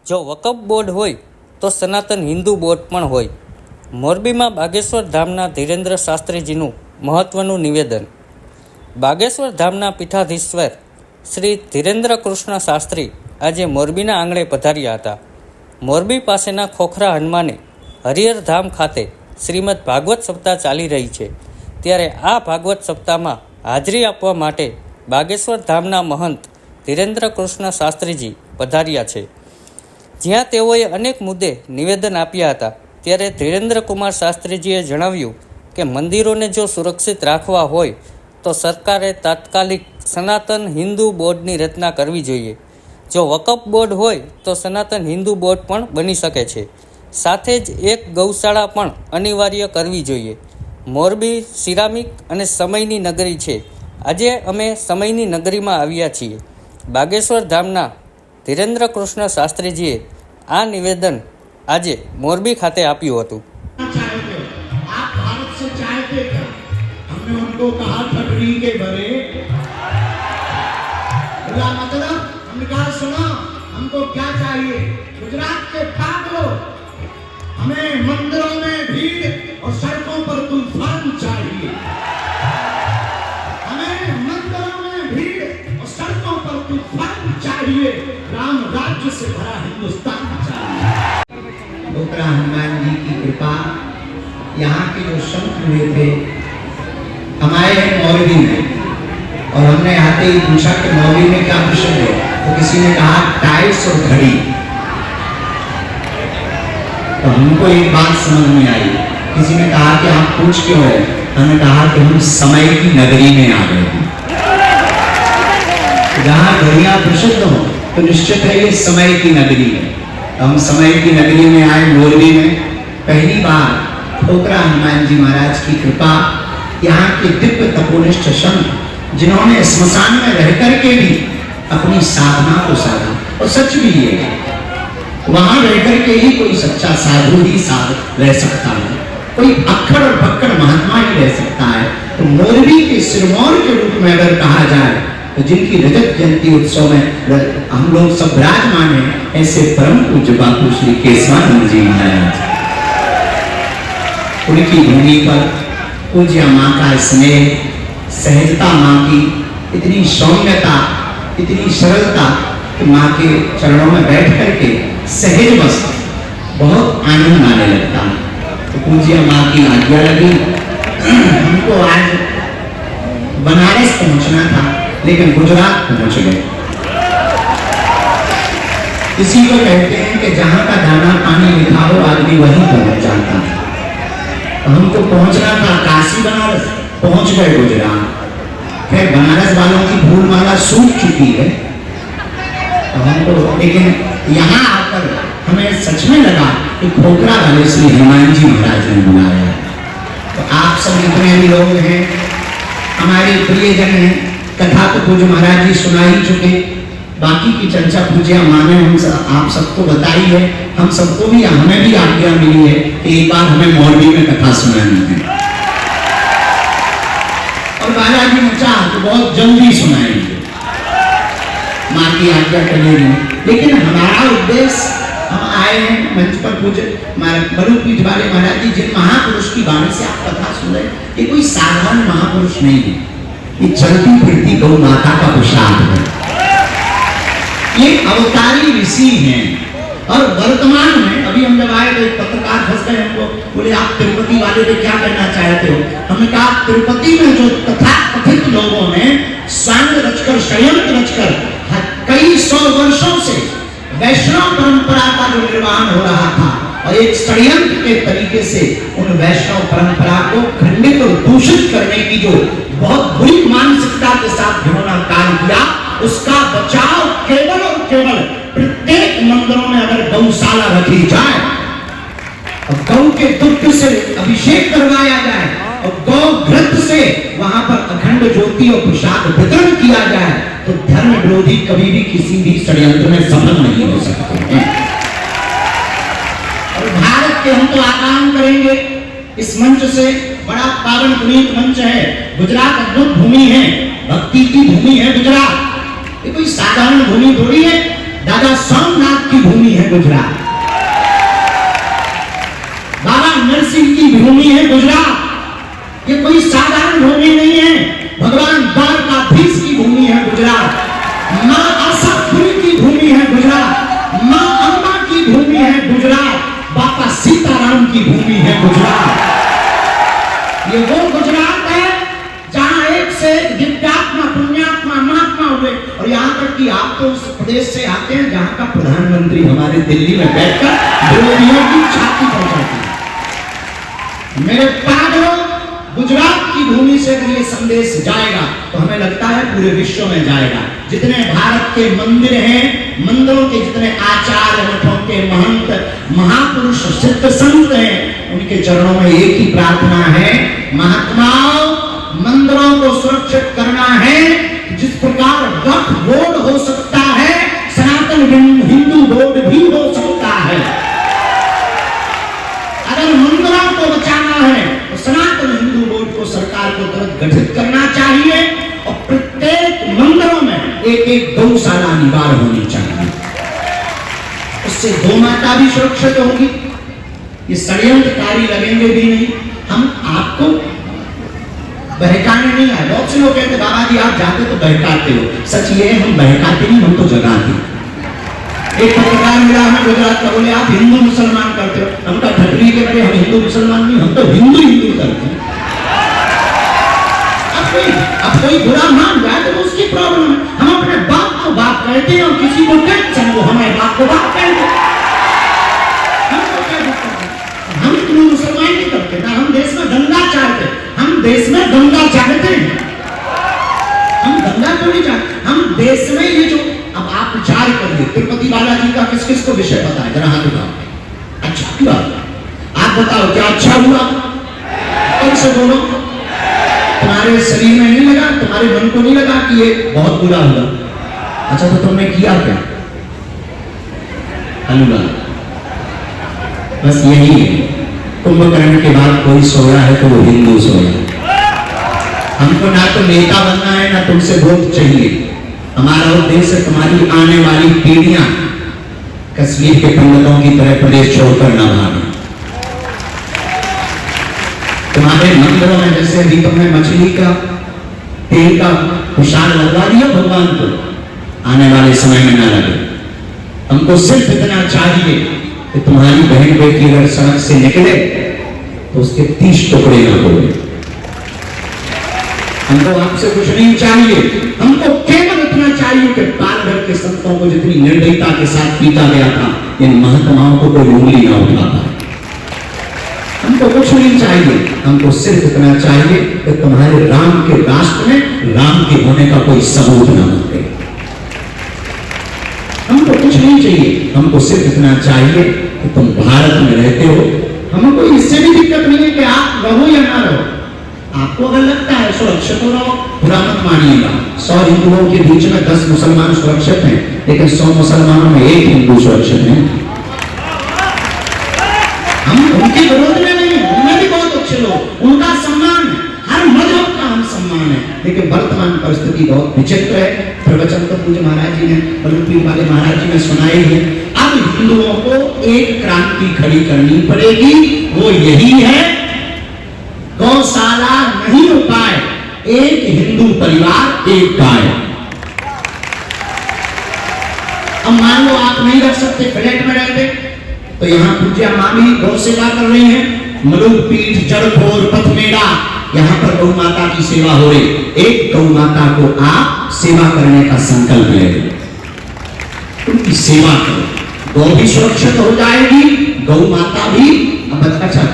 જો વકફ બોર્ડ હોય તો સનાતન હિન્દુ બોર્ડ પણ હોય. મોરબીમાં બાગેશ્વર ધામના ધીરેન્દ્ર શાસ્ત્રીજીનું મહત્વનું નિવેદન. બાગેશ્વર ધામના પીઠાધીશ્વર શ્રી ધીરેન્દ્ર કૃષ્ણ શાસ્ત્રી આજે મોરબીના આંગણે પધાર્યા હતા. મોરબી પાસેના ખોખરા હનુમાને હરિહર ધામ ખાતે શ્રીમદ ભાગવત સપ્તાહ ચાલી રહી છે. ત્યારે આ ભાગવત સપ્તાહમાં હાજરી આપવા માટે બાગેશ્વર ધામના મહંત ધીરેન્દ્ર કૃષ્ણ શાસ્ત્રીજી પધાર્યા છે, જ્યાં તેઓએ અનેક મુદ્દે નિવેદન આપ્યા હતા. ત્યારે ધીરેન્દ્ર કુમાર શાસ્ત્રીજીએ જણાવ્યું કે મંદિરોને જો સુરક્ષિત રાખવા હોય તો સરકારે તાત્કાલિક સનાતન હિન્દુ બોર્ડની રચના કરવી જોઈએ. જો વકફ બોર્ડ હોય તો સનાતન હિન્દુ બોર્ડ પણ બની શકે છે. સાથે જ એક ગૌશાળા પણ અનિવાર્ય કરવી જોઈએ. મોરબી સિરામિક અને સમયની નગરી છે. આજે અમે સમયની નગરીમાં આવ્યા છીએ. બાગેશ્વર ધામના ધીરેન્દ્ર કૃષ્ણ શાસ્ત્રીજીએ આ નિવેદન આજે મોરબી ખાતે આપ્યું હતું. हमको क्या चाहिए? गुजरात के पागलों, हमें मंदिरों में भीड़ और सड़कों पर तूफान चाहिए. हमें मंदिरों में भीड़ और सड़कों पर तूफान चाहिए. राम राज्य से भरा हिंदुस्तान चाहिए. खोखरा हनुमान जी की कृपा, यहाँ के जो संत हुए थे हमारे मोरबी में, और हमने आते ही पूछा कि मोरबी में क्या प्रसिद्ध है, तो किसी ने कहा टाइल्स और घड़ी. तो हमको एक बात समझ में आई. किसी ने कहा कि आप पूछ क्यों रहे? हमने कहा कि हम समय की नगरी में आ गए हैं. जहाँ घड़ियां प्रसिद्ध हो तो निश्चित है ये समय की नगरी है. तो हम समय की नगरी में आए. मोरबी में पहली बार खोखरा हनुमान जी महाराज की कृपा, यहाँ के दिव्य तपोनिष्ठ संत जिन्होंने स्मशान में रह करके भी अपनी साधना को साधा. और सच भी ये है, वहां रह करके ही कोई सच्चा साधु ही रह सकता है, कोई अक्खड़ और भक्कड़ महात्मा ही रह सकता है. तो मोरबी के सिरमौर के रूप में अगर कहा जाए तो जिनकी रजत जयंती उत्सव में हम लोग सब विराजमान हैं, ऐसे परम पूज्य बापू श्री केशवानंद जी महाराज, उनकी भूमि पर पूज्य माँ का स्नेह, सहजता, माँ की इतनी सौम्यता, इतनी सरलता कि माँ के चरणों में बैठ करके सहज बस बहुत आनंद आने लगता है. तो पूज्य माँ की आज्ञा लगी. हमको आज बनारस पहुंचना था लेकिन गुजरात पहुंच गए. इसी को कहते हैं कि जहां का दाना पानी लिखा हो आदमी वहीं पहुंच जाता है. तो हमको पहुंचना था काशी बनारस, पहुंच गए गुजरात. फिर बनारस वालों की भूल माला सूख चुकी है. तो हमको लेकिन यहाँ आकर हमें सच में लगा कि खोखरा वाले श्री हनुमान जी महाराज ने बुलाया. तो आप सब जितने भी लोग हैं, हमारे प्रियजन हैं, कथा तो पूज्य महाराज जी सुना ही चुके. बाकी की चर्चा पूज्य माने हम आप सबको बताई है. हम सबको भी, हमें भी आज्ञा मिली है कि एक बार हमें मोरबी में कथा सुनानी है. और बालाजी ने चाहा तो बहुत जल्दी सुनाएंगे, माँ की आज्ञा करेंगे. लेकिन हमारा उद्देश्य, हम आए हैं मंच पर पूज्य बड़ूपीठ वाले महाराज जी जिन महापुरुष की वाणी से आप कथा सुन रहे, ये कोई साधारण महापुरुष नहीं है. ये चलती फिरती गौ माता का प्रसाद है. ये अवतारी ऋषि हैं. और वर्तमान में अभी हम जब आए तो एक पत्रकार फंस गए, हमको बोले आप तिरुपति वाले पे क्या कहना चाहते हो? हमने कहा तिरुपति में जो तथाकथित लोगों ने स्वांग रचकर, षड्यंत्र रचकर कई सौ वर्षों से वैष्णव परंपरा का जो निर्माण हो रहा था, और एक षड्यंत्र के तरीके से उन वैष्णव परंपरा को खंडित और दूषित करने की जो बहुत बुरी मानसिकता के साथ जिन्होंने काम किया, उसका बचाव केवल और केवल प्रत्येक मंदिरों में अगर गौशाला रखी जाए और गौ के दुग्ध से अभिषेक करवाया जाए और गौ घृत से वहां पर अखंड ज्योति और प्रसाद वितरण किया जाए, तो धर्म विरोधी कभी भी किसी भी षड्यंत्र में सफल नहीं हो सकते हैं. और भारत के हम तो आगान करेंगे इस मंच से, बड़ा पावन पुनीत मंच है. गुजरात अद्भुत भूमि है, भक्ति की भूमि है गुजरात. ये कोई साधारण भूमि थोड़ी है. दादा सोमनाथ की भूमि है गुजरात। बाबा नरसिंह की भूमि है गुजरात। ये कोई साधारण भूमि नहीं है। भगवान द्वारकाधीश की भूमि है गुजरात। मां आशापुरी की भूमि है गुजरात। मां अम्बा की भूमि है गुजरात। बाबा सीताराम की भूमि है गुजरात। ये वो गुजरात है जहां एक से दिव्यात्मा पुण्यात्मा महात्मा हुए। और यहाँ तक कि आप तो उस प्रदेश से आते हैं जहां का प्रधानमंत्री हमारे दिल्ली में बैठकर विरोधियों की छाती पहुंचाती है। मेरे पागलों, गुजरात की भूमि से अगर ये संदेश जाएगा तो हमें लगता है पूरे विश्व में जाएगा। जितने भारत के मंदिर हैं, मंदिरों के जितने आचार्य मठों के महंत महापुरुष सिद्ध संत हैं, उनके चरणों में एक ही प्रार्थना है, महात्माओं मंदिरों को सुरक्षित करना है। जिस प्रकार वक्फ बोर्ड हो सकता है, सनातन हिंदू बोर्ड भी हो सकता है। अगर मंदिरों को बचाना है तो सनातन हिंदू बोर्ड को सरकार को तुरंत गठित करना चाहिए और प्रत्येक मंदिरों में एक एक गौशाला अनिवार्य होनी चाहिए। उससे गौ माता भी सुरक्षित होगी। ये षड्यंत्रकारी लगेंगे भी नहीं। हम आपको बहकाने नहीं आए। बहुत से लोग कहते बाबा जी आप जाते तो बहकाते हो। सच ये है, हम बहकाते नहीं, हम तो जगाते। एक पत्रकार मिला हमें गुजरात का, बोले आप हिंदू मुसलमान करते हो। हमका ठटरी के बड़े, हम हिंदू मुसलमान नहीं, हम तो हिंदू हिंदू करते हैं। अब कोई बुरा मान जाए तो उसकी प्रॉब्लम है। हम अपने बाप को बाप कहते हैं और किसी को टेंशन वो हमारे बाप को बाप कहते हैं। हम हिंदू मुसलमान नहीं करते ना, हम देश में गंगा चाहते, हम देश में गंगा चाहते हैं। हम गंगा क्यों नहीं चाहते? हम देश में ये जो अब आप विचार करिए, तिरुपति बालाजी का किस किस को विषय पता है? जरा हाथ उठाओ। अच्छा हुआ? आप बताओ क्या अच्छा हुआ? कौन से बोलो? तुम्हारे शरीर में नहीं लगा, तुम्हारे मन को नहीं लगा कि ये बहुत बुरा हुआ? अच्छा तो तुमने किया क्या? अनुगा बस यही है। कुंभकर्ण के बाद कोई सोया है तो वो हिंदू सोया। हमको ना तो नेता बनना है ना तुमसे वोट चाहिए। हमारा उद्देश्य तुम्हारी आने वाली पीढ़ियां कश्मीर के पंडितों की तरह प्रदेश छोड़कर न भागे। तुम्हारे मंदिरों में जैसे अभी तुमने मछली का तेल का निशान लगवा दिया भगवान को, आने वाले समय में ना लगे। हमको सिर्फ इतना चाहिए कि तुम्हारी बहन बेटी अगर सड़क से निकले तो उसके 30 टुकड़े ना हो। हमको आपसे कुछ नहीं चाहिए। हमको केवल इतना चाहिए कि पालघर के संतों को जितनी निर्दयता के साथ पीटा गया था, इन महात्माओं को कोई उंगली ना उठा पाए। हमको कुछ नहीं चाहिए। हमको सिर्फ इतना चाहिए कि तुम्हारे राम के राष्ट्र में राम के होने का कोई सबूत ना मिले। हमको कुछ नहीं चाहिए। हमको सिर्फ इतना चाहिए कि तुम भारत में रहते हो। हमको इससे भी दिक्कत नहीं है कि आप रहो या ना रहो। आपको अगर लगता है सुरक्षित हो रहो, बुरा मत मानिएगा। 100 हिंदुओं के बीच में 10 मुसलमान सुरक्षित हैं, लेकिन 100 मुसलमानों में 1 हिंदू सुरक्षित है। हम उनके विरोध में नहीं है, उनमें भी बहुत अच्छे लोग, उनका सम्मान है, हर मजहब का हम सम्मान है। लेकिन वर्तमान परिस्थिति बहुत विचित्र है। प्रवचन तो पूज्य महाराज जी ने, बलुपीर वाले महाराज जी ने सुनाई है। अब हिंदुओं को एक क्रांति खड़ी करनी पड़ेगी। वो यही है, गौशाला नहीं हो पाए, एक हिंदू परिवार एक गाय। अब मान लो आप नहीं रख सकते, फ्लैट में रहते, तो यहाँ पूज्या मां भी गौ सेवा कर रही है। मलुकपीठ, जड़खोर, पथमेड़ा, यहाँ पर गौ माता की सेवा हो रही। एक गौ माता को आप सेवा करने का संकल्प ले, उनकी सेवा करो। गौ भी सुरक्षित हो जाएगी, गौ माता भी। अब अच्छा